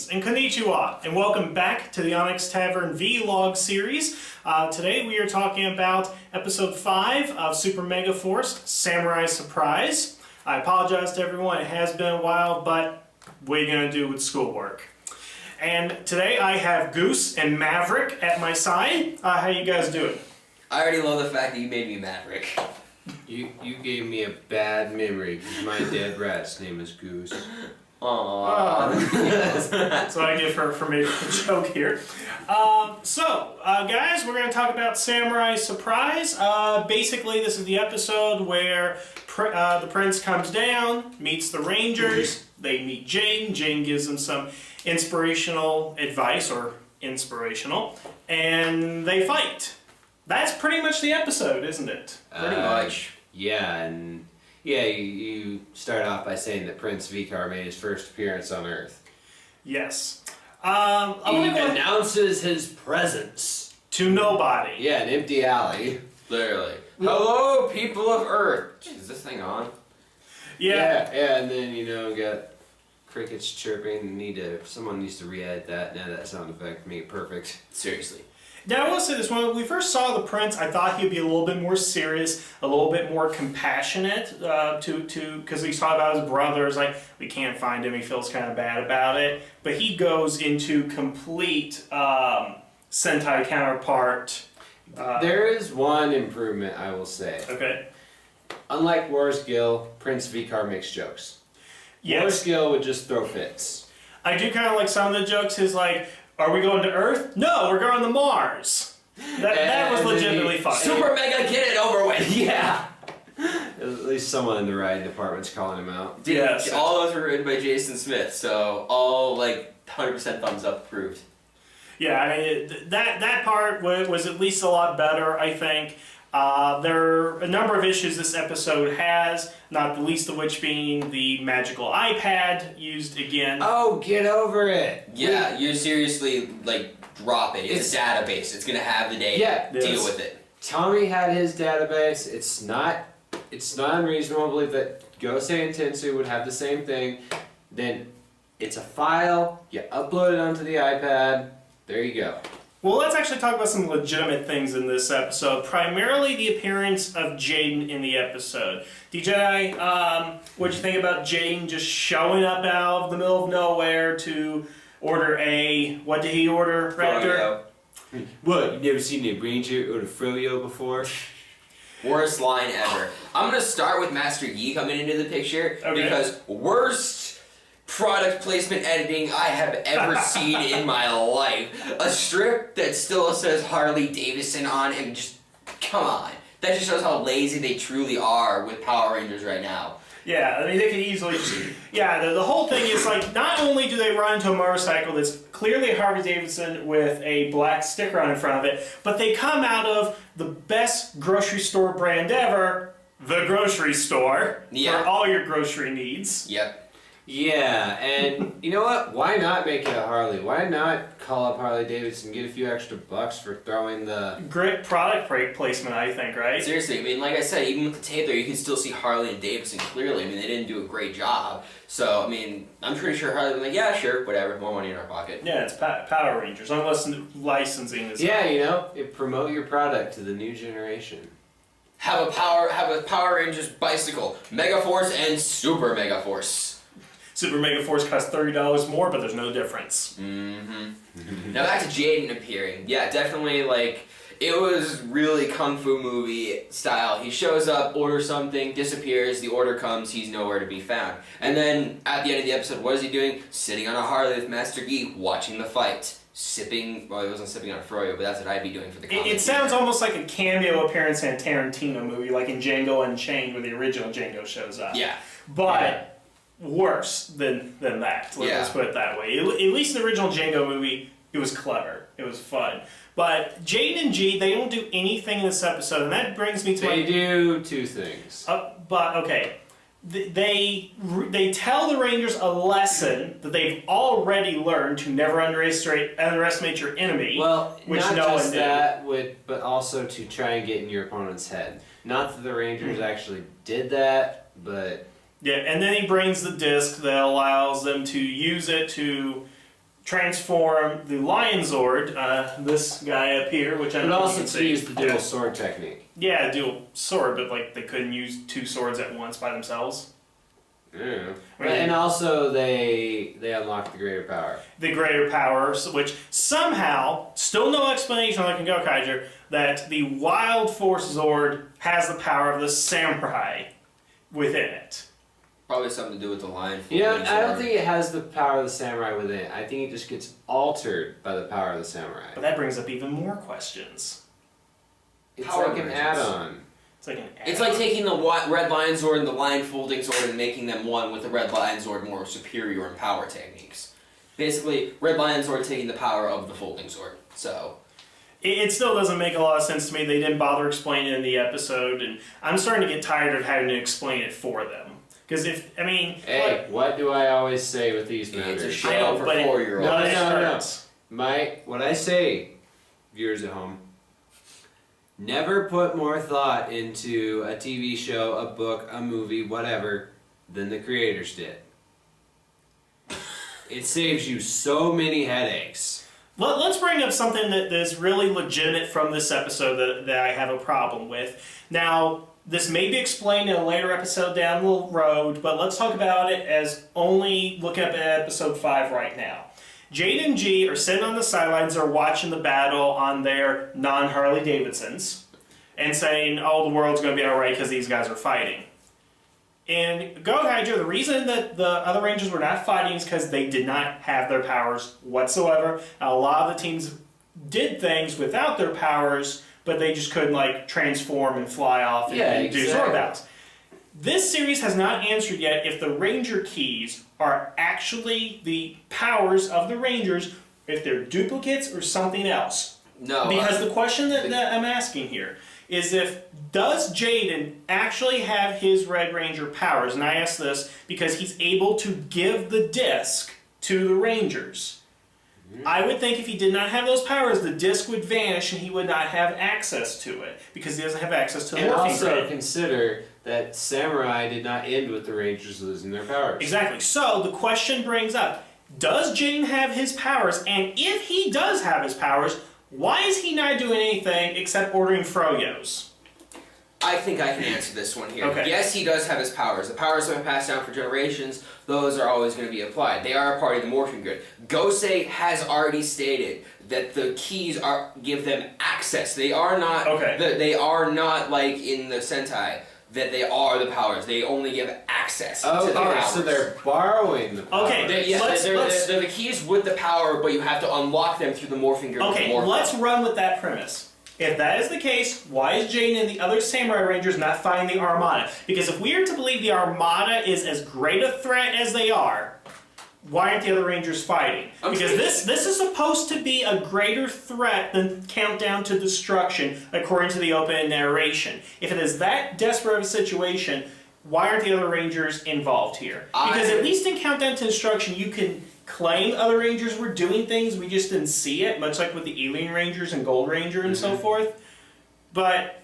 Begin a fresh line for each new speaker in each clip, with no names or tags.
Greetings and konnichiwa, and welcome back to the Onyx Tavern vlog series. Today we are talking about episode 5 of Super Megaforce, Samurai Surprise. I apologize to everyone, it has been a while, but what are you going to do with schoolwork? And today I have Goose and Maverick at my side. How you guys doing?
I already love the fact that you made me Maverick.
You gave me a bad memory because my dead rat's name is Goose.
Aww.
That's what I get for making a joke here. Guys, we're going to talk about Samurai Surprise. Basically, this is the episode where the prince comes down, meets the Rangers, they meet Jane. Jane gives them some inspirational advice, and they fight. That's pretty much the episode, isn't it?
Pretty much.
Yeah, and you start off by saying that Prince Vikar made his first appearance on Earth.
Yes.
He announces his presence
to nobody.
Yeah, an empty alley.
Literally. Hello, people of Earth. Is this thing on?
Yeah,
and then got crickets chirping. Someone needs to re-edit that. Now that sound effect make it perfect.
Seriously.
Now I will say this, when we first saw the prince, I thought he'd be a little bit more serious, a little bit more compassionate, because he's talking about his brothers, like, we can't find him, he feels kind of bad about it, but he goes into complete Sentai counterpart.
There is one improvement, I will say.
Okay.
Unlike Wars Gill, Prince Vikar makes jokes.
Yes.
Wars Gill would just throw fits.
I do kind of like some of the jokes, his like, are we going to Earth? No, we're going to Mars. That was legitimately fun.
Super Mega, get it over with.
Yeah. At least someone in the writing department's calling him out.
Dude,
yes.
All those were written by Jason Smith, so all 100% thumbs up approved.
Yeah, I mean, that part was at least a lot better, I think. There are a number of issues this episode has, not the least of which being the magical iPad used again.
Oh, get over it.
Yeah, you seriously, drop it. It's a database. It's going to have the data.
Yeah.
Deal with it.
Tommy had his database. It's not unreasonable to believe that Gosei and Tensu would have the same thing. Then it's a file, you upload it onto the iPad, there you go.
Well, let's actually talk about some legitimate things in this episode. Primarily the appearance of Jaden in the episode. D-Jedi, what'd you think about Jaden just showing up out of the middle of nowhere to order what did he order, Raptor?
Fro-Yo.
What, you've never seen a Ranger order Fro-Yo before?
Worst line ever. I'm going to start with Master Yi coming into the picture, because worst product placement editing I have ever seen in my life. A strip that still says Harley Davidson on it, just, come on. That just shows how lazy they truly are with Power Rangers right now.
Yeah, I mean, they could easily the whole thing is, not only do they run into a motorcycle that's clearly Harley Davidson with a black sticker on in front of it, but they come out of the best grocery store brand ever, the grocery store, for all your grocery needs.
Yep.
Yeah, and you know what? Why not make it a Harley? Why not call up Harley Davidson and get a few extra bucks for throwing the...
Great product placement, I think, right?
Seriously, I mean, like I said, even with the tape there, you can still see Harley and Davidson clearly. I mean, they didn't do a great job. So, I mean, I'm pretty sure Harley was like, yeah, sure, whatever, more money in our pocket.
Yeah, it's Power Rangers, unless licensing is...
Yeah, promote your product to the new generation.
Have a Power Rangers bicycle, Megaforce and Super Megaforce.
Super Megaforce costs $30 more, but there's no difference.
Mm-hmm. Now back to Jaden appearing. Yeah, definitely, it was really Kung Fu movie style. He shows up, orders something, disappears, the order comes, he's nowhere to be found. And then, at the end of the episode, what is he doing? Sitting on a Harley with Master Yi, watching the fight. Sipping, well, he wasn't sipping on a Fro-Yo, but that's what I'd be doing for the comedy.
It sounds almost like a cameo appearance in a Tarantino movie, like in Django Unchained, where the original Django shows up.
Yeah.
But... worse than that. Let's put it that way. At least in the original Django movie, it was clever. It was fun. But Jaden and G, they don't do anything in this episode, and that brings me to
They do two things.
They tell the Rangers a lesson that they've already learned to never underestimate your enemy.
Well,
which
not
no
just
one did.
that, but also to try and get in your opponent's head. Not that the Rangers actually did that, but...
Yeah, and then he brings the disc that allows them to use it to transform the Lion Zord, this guy up here, which I
But
don't know if
also
you can
to
see.
use the dual sword technique.
Yeah, dual sword, but like they couldn't use two swords at once by themselves.
Yeah.
I mean,
And also they unlock the greater power.
the greater powers, which somehow, still no explanation like in Gokaiger, that the Wild Force Zord has the power of the samurai within it.
Probably something to do with the line.
You know, I don't think it has the power of the samurai within it. I think it just gets altered by the power of the samurai.
But that brings up even more questions.
It's
Power
like an
versions.
add-on.
It's like an
It's like taking the Red Lion Zord and the Lion Folding Zord and making them one with the Red Lion Zord more superior in power techniques. Basically, Red Lion Zord taking the power of the Folding Zord. So,
It still doesn't make a lot of sense to me. They didn't bother explaining it in the episode, and I'm starting to get tired of having to explain it for them. Because
Hey, what do I always say with these matters?
it's a
I
show
know,
for
but
4-year-olds.
No,
it
no, no.
hurts.
What I say, viewers at home, never put more thought into a TV show, a book, a movie, whatever, than the creators did. It saves you so many headaches.
Let's bring up something that is really legitimate from this episode that I have a problem with. Now, this may be explained in a later episode down the road, but let's talk about it as only looking up at episode 5 right now. Jade and G are sitting on the sidelines, are watching the battle on their non-Harley Davidsons, and saying, oh, the world's going to be alright because these guys are fighting. In Gokaiger, the reason that the other Rangers were not fighting is because they did not have their powers whatsoever. A lot of the teams did things without their powers, but they just couldn't like transform and fly off and do Zord battles. This series has not answered yet if the Ranger keys are actually the powers of the Rangers, if they're duplicates or something else.
No.
Because the question that I'm asking here is does Jaden actually have his Red Ranger powers? And I ask this because he's able to give the disc to the Rangers. I would think if he did not have those powers, the disc would vanish and he would not have access to it because he doesn't have access to the
And
morphine
also
grid.
consider that Samurai did not end with the Rangers losing their powers.
Exactly. So the question brings up, does Jaden have his powers? And if he does have his powers, why is he not doing anything except ordering Fro-Yos?
I think I can answer this one here.
Okay.
Yes, he does have his powers. The powers that have been passed down for generations, those are always going to be applied. They are a part of the morphing grid. Gosei has already stated that the keys give them access. They are not they are not like in the Sentai that they are the powers. They only give access to the powers.
So they're borrowing the powers.
Okay,
They're the keys with the power, but you have to unlock them through the morphing grid.
Okay, let's run with that premise. If that is the case, why is Jaden and the other Samurai Rangers not fighting the Armada? Because if we are to believe the Armada is as great a threat as they are, why aren't the other Rangers fighting? Because this is supposed to be a greater threat than Countdown to Destruction, according to the open narration. If it is that desperate of a situation, why aren't the other Rangers involved here? Because at least in Countdown to Destruction, you can claim other Rangers were doing things, we just didn't see it, much like with the Alien Rangers and Gold Ranger and so forth. But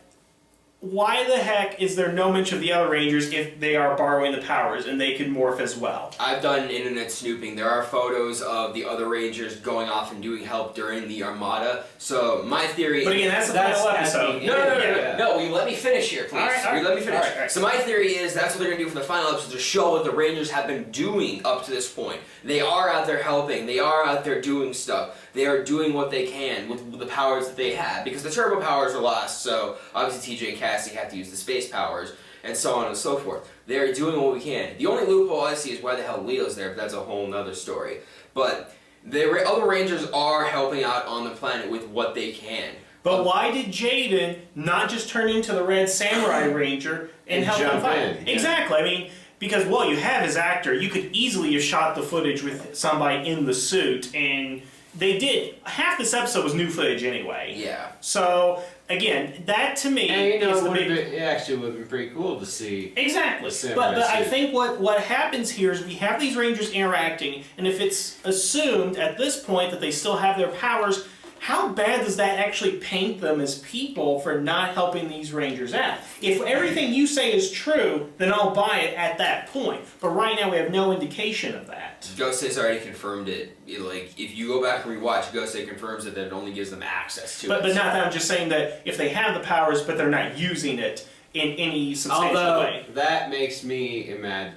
why the heck is there no mention of the other Rangers if they are borrowing the powers and they can morph as well?
I've done internet snooping. There are photos of the other Rangers going off and doing help during the Armada. So my theory...
But again, that's the final episode.
No, you let me finish here, please.
All right.
Let me finish.
All right.
So my theory is that's what they're going to do for the final episode, to show what the Rangers have been doing up to this point. They are out there helping. They are out there doing stuff. They are doing what they can with the powers that they have. Because the turbo powers are lost, so obviously TJ and Cassie have to use the space powers, and so on and so forth. They're doing what we can. The only loophole I see is why the hell Leo's there, but that's a whole nother story. But the other Rangers are helping out on the planet with what they can.
But why did Jaden not just turn into the Red Samurai Ranger and help them fight? Exactly. I mean, because, well, you have his actor. You could easily have shot the footage with somebody in the suit, and they did. Half this episode was new footage anyway.
Yeah.
So, again, that to me
And
is the big...
it actually would have been pretty cool to see.
Exactly.
the
But
samurai
I
suit.
think what happens here is we have these Rangers interacting, and if it's assumed at this point that they still have their powers, how bad does that actually paint them as people for not helping these Rangers out? If everything you say is true, then I'll buy it at that point. But right now we have no indication of that.
Gosei's already confirmed it. Like, if you go back and rewatch, Gosei confirms that it only gives them access to it.
But not that, I'm just saying that if they have the powers, but they're not using it in any substantial way.
That makes me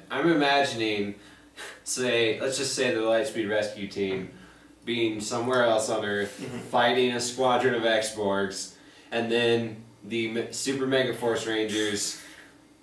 I'm imagining, let's just say the Lightspeed Rescue Team being somewhere else on Earth, fighting a squadron of X-Borgs, and then the Super Megaforce Rangers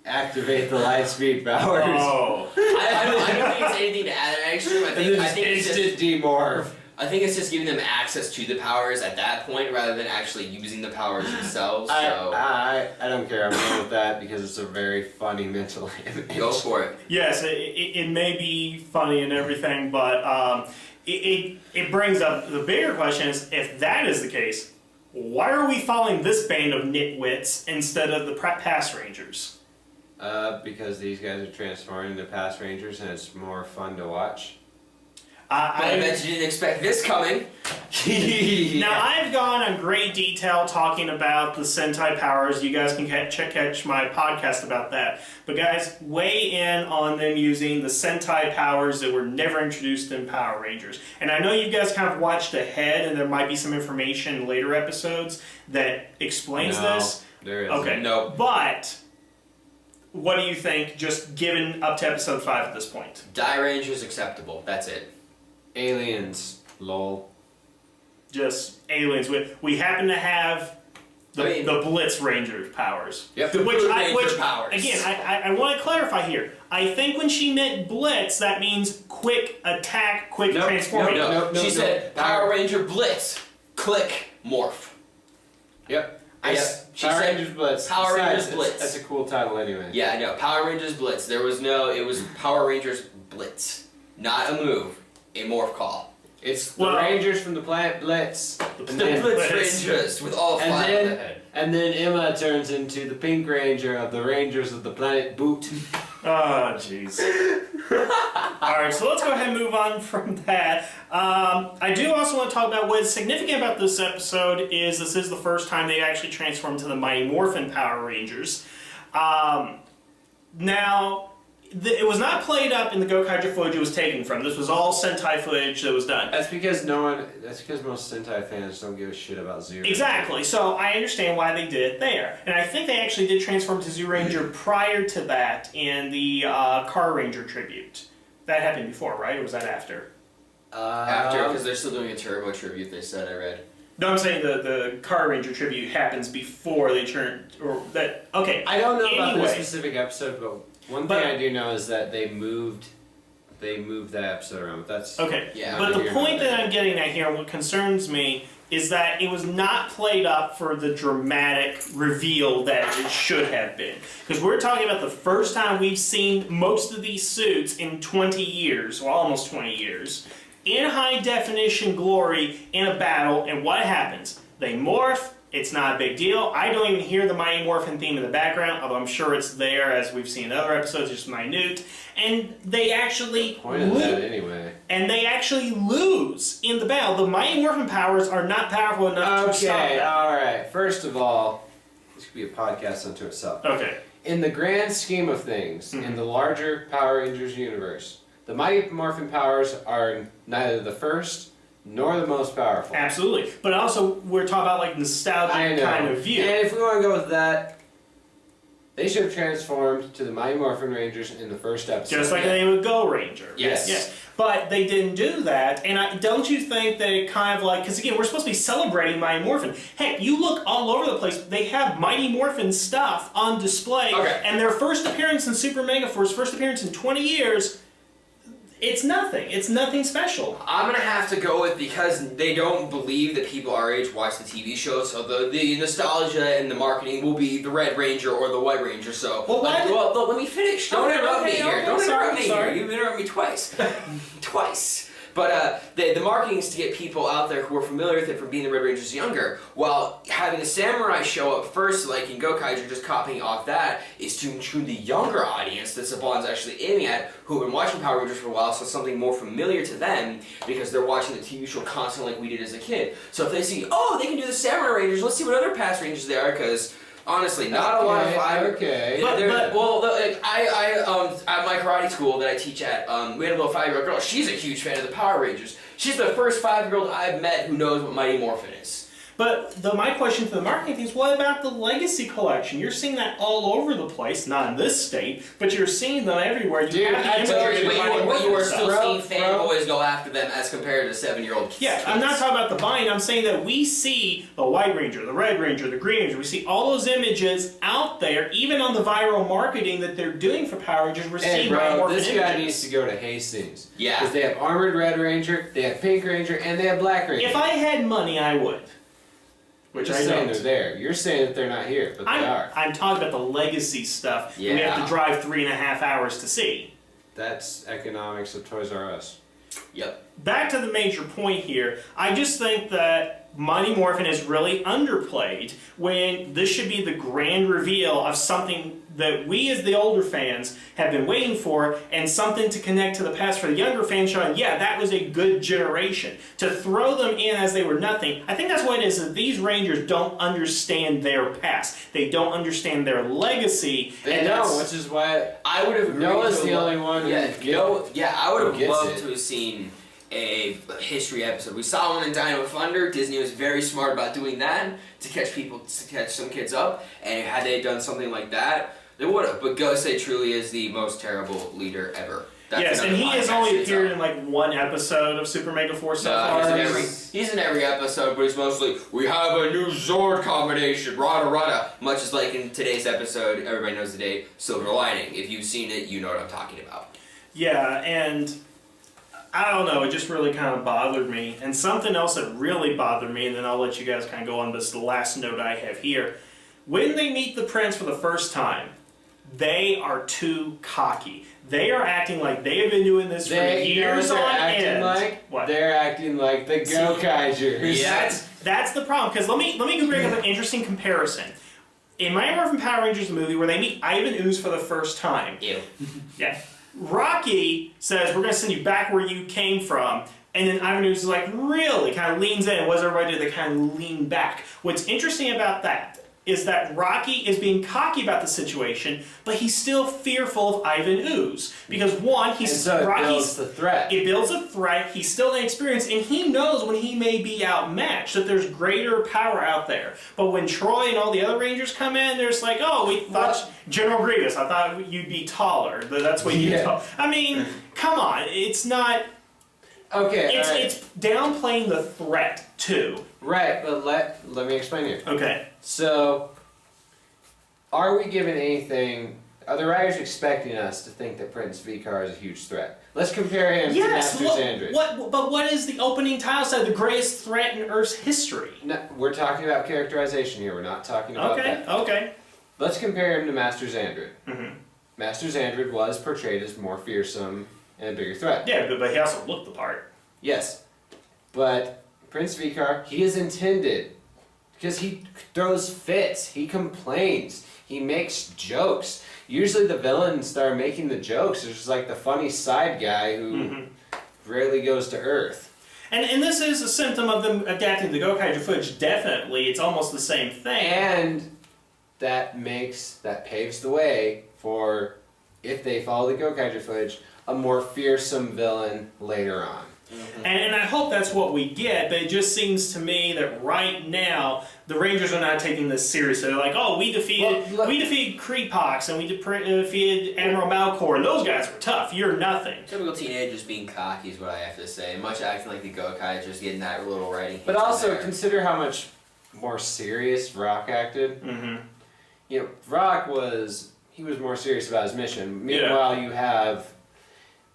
activate the Lightspeed powers.
Oh.
I don't think it's anything to add extra. I think it's
instant demorph.
I think it's just giving them access to the powers at that point rather than actually using the powers themselves.
I don't care. I'm going with that because it's a very funny mental image.
Go for it.
Yes, it may be funny and everything, but it brings up the bigger question is, if that is the case, why are we following this band of nitwits instead of the past Rangers?
Because these guys are transforming into past Rangers and it's more fun to watch.
I bet you didn't expect this coming.
Now, I've gone on great detail talking about the Sentai powers. You guys can catch my podcast about that. But guys, weigh in on them using the Sentai powers that were never introduced in Power Rangers. And I know you guys kind of watched ahead, and there might be some information in later episodes that explains this.
There isn't.
Okay,
no.
But what do you think, just given up to episode 5 at this point?
Die Ranger's acceptable. That's it.
Aliens. Lol.
Just aliens. We happen to have the Blitz Rangers powers.
Yep. The
Which
powers.
Again, I want to clarify here. I think when she meant Blitz, that means quick attack, quick transforming.
No. She said Power Ranger Blitz. Click. Morph.
Yep.
She
Power
said
Rangers Blitz.
Power Rangers
Besides,
Blitz.
That's a cool title anyway.
Yeah, I know. Power Rangers Blitz. It was Power Rangers Blitz. Not a move. A morph call.
It's the Rangers from the planet Blitz.
The Blitz Rangers with all 5 on the head.
And then Emma turns into the Pink Ranger of the Rangers of the planet Boot.
Oh, jeez. Alright, so let's go ahead and move on from that. I do also want to talk about what's significant about this episode is this is the first time they actually transformed to the Mighty Morphin Power Rangers. Now, it was not played up in the Gokaiger footage it was taken from. This was all Sentai footage that was done.
That's because most Sentai fans don't give a shit about Zero.
Exactly. So I understand why they did it there. And I think they actually did transform to Zoo Ranger prior to that in the Car Ranger tribute. That happened before, right? Or was that after?
After, because they're still doing a Turbo tribute, they said, I read.
No, I'm saying the Car Ranger tribute happens before they turn... Or that. Okay.
I don't know about this specific episode, but one thing I do know is that they moved that episode around. But that's
okay.
Yeah.
But the point that I'm getting at here, and what concerns me, is that it was not played up for the dramatic reveal that it should have been. Because we're talking about the first time we've seen most of these suits in 20 years, well, almost 20 years, in high definition glory in a battle, and what happens? They morph. It's not a big deal. I don't even hear the Mighty Morphin theme in the background, although I'm sure it's there, as we've seen in other episodes, just minute. And they actually And they actually lose in the battle. The Mighty Morphin powers are not powerful enough to stop
Okay,
that.
alright. First of all, this could be a podcast unto itself.
Okay.
In the grand scheme of things, in the larger Power Rangers universe, the Mighty Morphin powers are neither the first nor the most powerful.
Absolutely. But also, we're talking about like nostalgic kind of view.
And if we want to go with that, they should have transformed to the Mighty Morphin Rangers in the first episode.
Just like they would Go Ranger.
Yes.
But they didn't do that, and don't you think that it kind of like, because again, we're supposed to be celebrating Mighty Morphin. Heck, you look all over the place, they have Mighty Morphin stuff on display, and their first appearance in Super Megaforce, first appearance in 20 years, it's nothing. It's nothing special.
I'm going to have to go with, because they don't believe that people our age watch the TV show, so the nostalgia and the marketing will be the Red Ranger or the White Ranger, so... Well, let me finish. Don't interrupt me here. Don't interrupt me here. You've interrupted me twice. Twice. But the marketing is to get people out there who are familiar with it from being the Red Rangers younger, while having the samurai show up first, like in Gokaiger, just copying off that, is to include the younger audience that Saban's actually aiming at, who have been watching Power Rangers for a while, so something more familiar to them, because they're watching the TV show constantly like we did as a kid. So if they see, oh, they can do the Samurai Rangers, let's see what other past Rangers they are, because honestly, not a lot of five.
Okay.
At my karate school that I teach at, we had a little 5-year-old girl. She's a huge fan of the Power Rangers. She's the first 5-year-old I've met who knows what Mighty Morphin is.
But my question to the marketing team is, what about the Legacy Collection? You're seeing that all over the place, not in this state, but you're seeing them everywhere. You
are still seeing fanboys go after them as compared to 7-year-old kids.
Yeah, I'm not talking about the buying. I'm saying that we see the White Ranger, the Red Ranger, the Green Ranger. We see all those images out there, even on the viral marketing that they're doing for Power Rangers. We're seeing more
this
images.
guy needs to go to Hastings.
Yeah.
Because they have Armored Red Ranger, they have Pink Ranger, and they have Black Ranger.
If I had money, I would.
Which I saying they're there. You're saying that they're not here, but they are.
I'm talking about the legacy stuff. Yeah. We have to drive 3.5 hours to see.
That's economics of Toys R Us.
Yep.
Back to the major point here. I just think that Mighty Morphin is really underplayed when this should be the grand reveal of something that we as the older fans have been waiting for, and something to connect to the past for the younger fans, showing, yeah, that was a good generation. To throw them in as they were nothing, I think that's what it is, that these Rangers don't understand their past. They don't understand their legacy.
They don't, which is why
I would have agreed.
Noah's the only one who
I would have loved to have seen a history episode. We saw one in Dino Thunder. Disney was very smart about doing that to catch some kids up, and had they done something like that, they would have. But Gosei truly is the most terrible leader ever.
Yes, and he has only appeared in like one episode of Super Megaforce so far.
He's in every episode, but he's mostly, we have a new Zord combination, rada rada. Much as like in today's episode, everybody knows the day, Silver Lining. If you've seen it, you know what I'm talking about.
Yeah, and I don't know, it just really kind of bothered me. And something else that really bothered me, and then I'll let you guys kind of go on, this is the last note I have here. When they meet the Prince for the first time, they are too cocky. They are acting like they have been doing this for years on end.
They're acting like the Gokaigers.
Yeah, that's the problem. Because let me bring up an interesting comparison. In Mighty Morphin Power Rangers, the movie where they meet Ivan Ooze for the first time.
Ew.
Yeah. Rocky says, we're going to send you back where you came from. And then Ivan Ooze is like, really? Kind of leans in. What does everybody do? They kind of lean back. What's interesting about that is that Rocky is being cocky about the situation, but he's still fearful of Ivan Ooze. Because one, it
builds the threat.
It builds a threat, he's still inexperienced, and he knows when he may be outmatched, that there's greater power out there. But when Troy and all the other Rangers come in, they're just like, oh, we thought, General Grievous, I thought you'd be taller. That's what you thought. I mean, come on, it's not...
Okay,
it's downplaying the threat, too.
Right, but let me explain here.
Okay.
So, are we given anything... Are the writers expecting us to think that Prince Vikar is a huge threat? Let's compare him to Master Xandrid.
But what is the opening title said? The greatest threat in Earth's history.
No, we're talking about characterization here. We're not talking about that.
Okay.
Let's compare him to Master Xandrid.
Mm-hmm.
Master Xandrid was portrayed as more fearsome and a bigger threat.
Yeah, but he also looked the part.
Yes. But Prince Vikar, he is intended because he throws fits, he complains, he makes jokes. Usually the villains that are making the jokes is just like the funny side guy who rarely goes to Earth.
And this is a symptom of them adapting the Gokaiger footage, definitely. It's almost the same thing.
And that paves the way for, if they follow the Gokaiger footage, a more fearsome villain later on.
Mm-hmm. And I hope that's what we get, but it just seems to me that right now the Rangers are not taking this seriously. They're like, oh, we defeated Kreepox and we defeated Admiral Malcor, and those guys were tough. You're nothing.
Typical teenagers being cocky is what I have to say. Much acting like the Gokaigers, getting that little writing.
But also consider how much more serious Rock acted.
Mm-hmm.
You know, Rock was more serious about his mission. Meanwhile, you have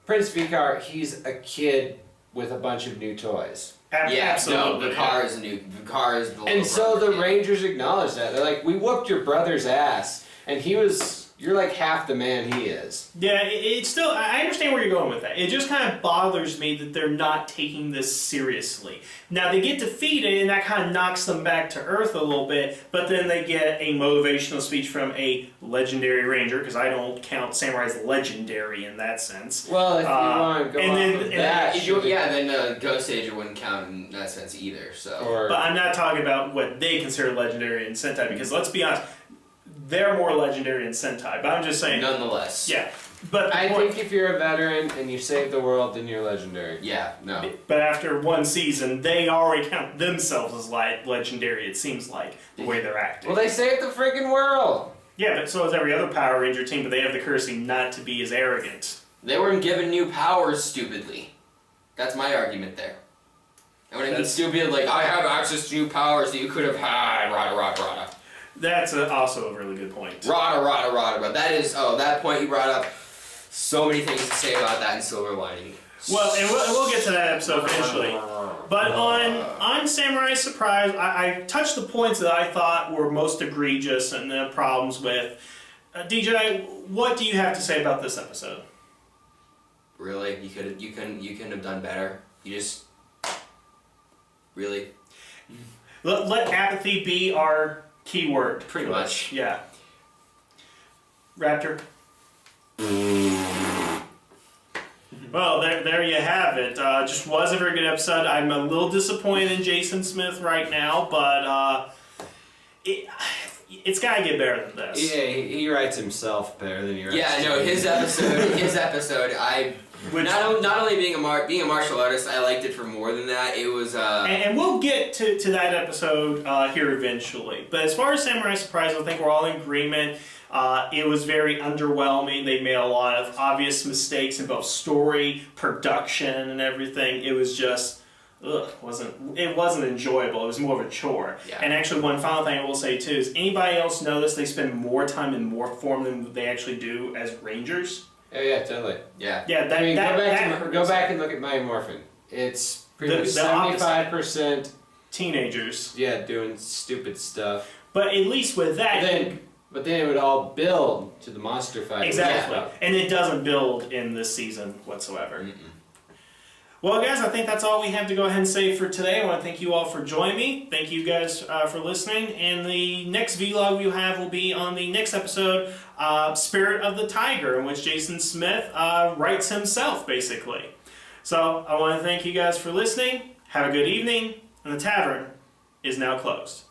Prince Vikar. He's a kid with a bunch of new toys.
Absolutely.
No, Vikar is new. Vikar is the
And so the Rangers acknowledge that. They're like, we whooped your brother's ass, and he was you're like half the man he is.
Yeah, it's still, I understand where you're going with that. It just kind of bothers me that they're not taking this seriously. Now, they get defeated, and that kind of knocks them back to earth a little bit, but then they get a motivational speech from a legendary ranger, because I don't count samurai as legendary in that sense.
Well, if you want to go off of that...
then Ghost Ager wouldn't count in that sense either, so...
But I'm not talking about what they consider legendary in Sentai, because let's be honest, they're more legendary in Sentai, but I'm just saying...
Nonetheless.
Yeah. But
I think if you're a veteran and you save the world, then you're legendary.
Yeah, no.
But after one season, they already count themselves as legendary, it seems like, the way they're acting.
Well, they saved the freaking world!
Yeah, but so is every other Power Ranger team, but they have the courtesy not to be as arrogant.
They weren't given new powers stupidly. That's my argument there. And when I mean stupid, like, I have access to new powers that you could have had, rada.
That's also a really good point.
Rada. That is, that point you brought up, so many things to say about that in Silver Lining.
Well, and we'll get to that episode eventually. But on Samurai Surprise, I touched the points that I thought were most egregious and the problems with. DJ, what do you have to say about this episode?
Really? You couldn't have done better. You just... Really?
Let apathy be our keyword.
Pretty much.
Yeah. Raptor? Well, there you have it. Just was a very good episode. I'm a little disappointed in Jason Smith right now, but it's got to get better than this.
Yeah, he writes himself better than he writes.
Yeah, no, his episode, not only being a martial artist, I liked it for more than that. It was
and we'll get to that episode here eventually. But as far as Samurai Surprise, I think we're all in agreement. It was very underwhelming. They made a lot of obvious mistakes in both story, production, and everything. It was just, it wasn't enjoyable. It was more of a chore.
Yeah.
And actually, one final thing I will say too is, anybody else notice they spend more time in morph form than they actually do as Rangers?
Oh yeah, totally.
Yeah.
Yeah,
go back and look at Mighty Morphin. It's pretty much 75%
teenagers.
Yeah, doing stupid stuff.
But at least with that,
but then it would all build to the monster fight.
Exactly.
Yeah.
And it doesn't build in this season whatsoever. Well, guys, I think that's all we have to go ahead and say for today. I want to thank you all for joining me. Thank you guys for listening. And the next vlog we have will be on the next episode, Spirit of the Tiger, in which Jason Smith writes himself, basically. So I want to thank you guys for listening. Have a good evening. And the tavern is now closed.